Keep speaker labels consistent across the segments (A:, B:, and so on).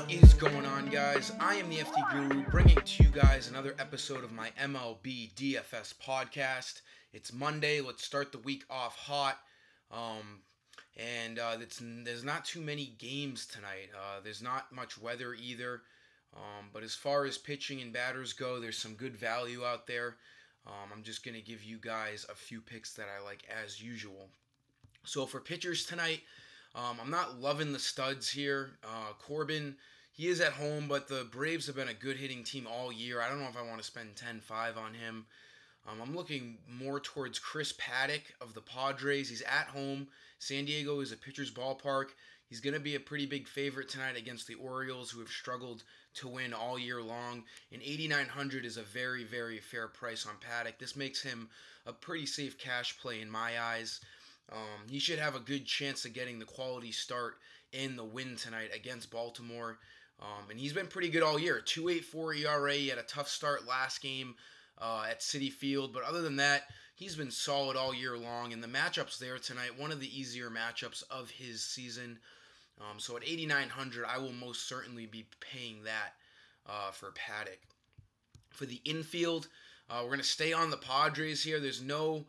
A: What is going on, guys? I am the FD Guru, bringing to you guys another episode of my MLB DFS podcast. It's Monday. Let's start the week off hot. There's not too many games tonight. There's not much weather either. But as far as pitching and batters go, there's some good value out there. I'm just going to give you guys a few picks that I like as usual. So for pitchers tonight, I'm not loving the studs here. Corbin, he is at home, but the Braves have been a good hitting team all year. I don't know if I want to spend 10-5 on him. I'm looking more towards Chris Paddack of the Padres. He's at home. San Diego is a pitcher's ballpark. He's going to be a pretty big favorite tonight against the Orioles, who have struggled to win all year long. And 8,900 is a very, very fair price on Paddack. This makes him a pretty safe cash play in my eyes. He should have a good chance of getting the quality start in the win tonight against Baltimore. And he's been pretty good all year. 2.84 ERA. He had a tough start last game at Citi Field. But other than that, he's been solid all year long. And the matchups there tonight, one of the easier matchups of his season. So at 8,900, I will most certainly be paying that for Paddack. For the infield, we're going to stay on the Padres here. There's no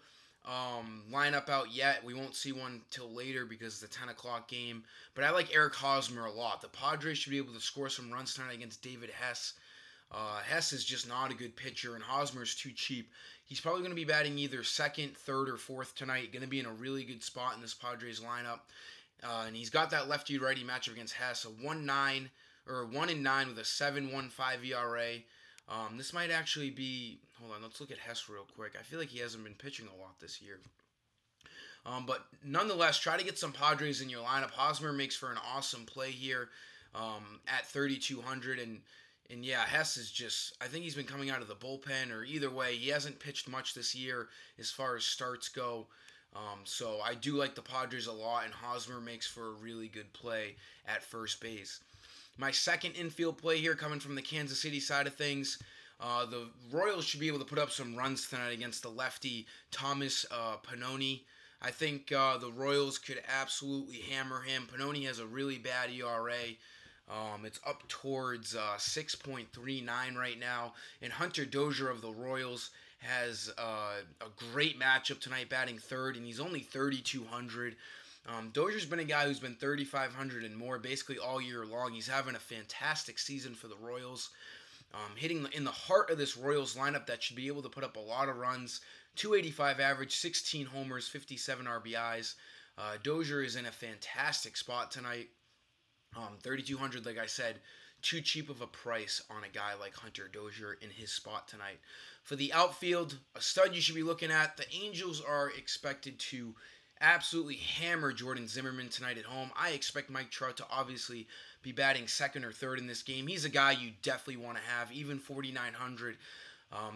A: lineup out yet. We won't see one till later because it's the 10 o'clock game. But I like Eric Hosmer a lot. The Padres should be able to score some runs tonight against David Hess. Hess is just not a good pitcher, and Hosmer's too cheap. He's probably going to be batting either second, third, or fourth tonight. Going to be in a really good spot in this Padres lineup. And he's got that lefty-righty matchup against Hess, a 1-9 or 1-9 with a 7.15 ERA. This might actually be. Hold on, let's look at Hess real quick. I feel like he hasn't been pitching a lot this year. But nonetheless, try to get some Padres in your lineup. Hosmer makes for an awesome play here at 3,200. And yeah, Hess is just, I think he's been coming out of the bullpen, or either way, he hasn't pitched much this year as far as starts go. So I do like the Padres a lot, and Hosmer makes for a really good play at first base. My second infield play here, coming from the Kansas City side of things, the Royals should be able to put up some runs tonight against the lefty Thomas Pannone. I think the Royals could absolutely hammer him. Pannone has a really bad ERA. It's up towards 6.39 right now. And Hunter Dozier of the Royals has a great matchup tonight, batting third, and he's only 3,200. Dozier's been a guy who's been 3,500 and more basically all year long. He's having a fantastic season for the Royals. Hitting in the heart of this Royals lineup that should be able to put up a lot of runs. 285 average, 16 homers, 57 RBIs. Dozier is in a fantastic spot tonight. 3,200, like I said, too cheap of a price on a guy like Hunter Dozier in his spot tonight. For the outfield, a stud you should be looking at. The Angels are expected to absolutely hammer Jordan Zimmermann tonight at home. I expect Mike Trout to obviously be batting second or third in this game. He's a guy you definitely want to have, even 4,900.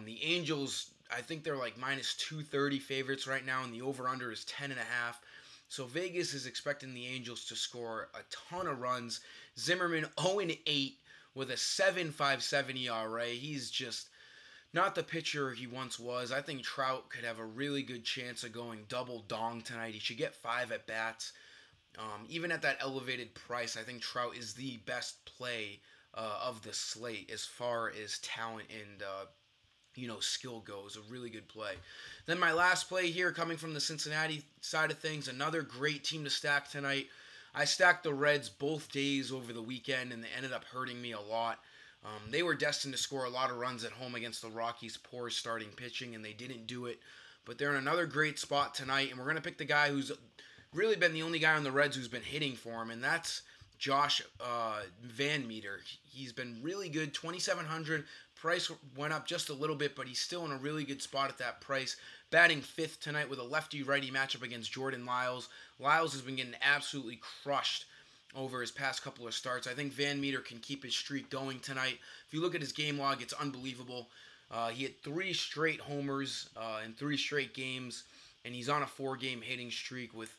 A: The Angels, I think they're like minus 230 favorites right now, and the over-under is 10.5. So Vegas is expecting the Angels to score a ton of runs. Zimmermann 0-8 with a 7.57 ERA. He's just not the pitcher he once was. I think Trout could have a really good chance of going double dong tonight. He should get 5 at-bats. Even at that elevated price, I think Trout is the best play of the slate as far as talent and skill goes. A really good play. Then my last play here, coming from the Cincinnati side of things, another great team to stack tonight. I stacked the Reds both days over the weekend, and they ended up hurting me a lot. They were destined to score a lot of runs at home against the Rockies' poor starting pitching, and they didn't do it. But they're in another great spot tonight, and we're going to pick the guy who's really been the only guy on the Reds who's been hitting for him, and that's Josh Van Meter. He's been really good, 2,700. Price went up just a little bit, but he's still in a really good spot at that price. Batting fifth tonight with a lefty-righty matchup against Jordan Lyles. Lyles has been getting absolutely crushed over his past couple of starts. I think Van Meter can keep his streak going tonight. If you look at his game log, it's unbelievable. He hit 3 straight homers in 3 straight games, and he's on a 4-game hitting streak with,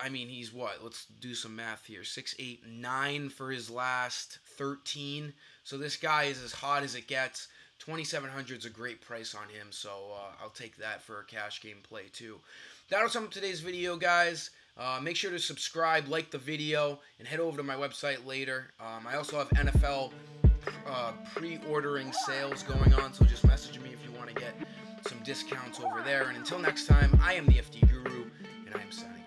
A: he's what? Let's do some math here. 6, 8, 9 for his last 13. So this guy is as hot as it gets. 2,700 is a great price on him, so I'll take that for a cash game play too. That'll sum up today's video, guys. Make sure to subscribe, like the video, and head over to my website later. I also have NFL pre-ordering sales going on, so just message me if you want to get some discounts over there. And until next time, I am the FD Guru, and I am signing.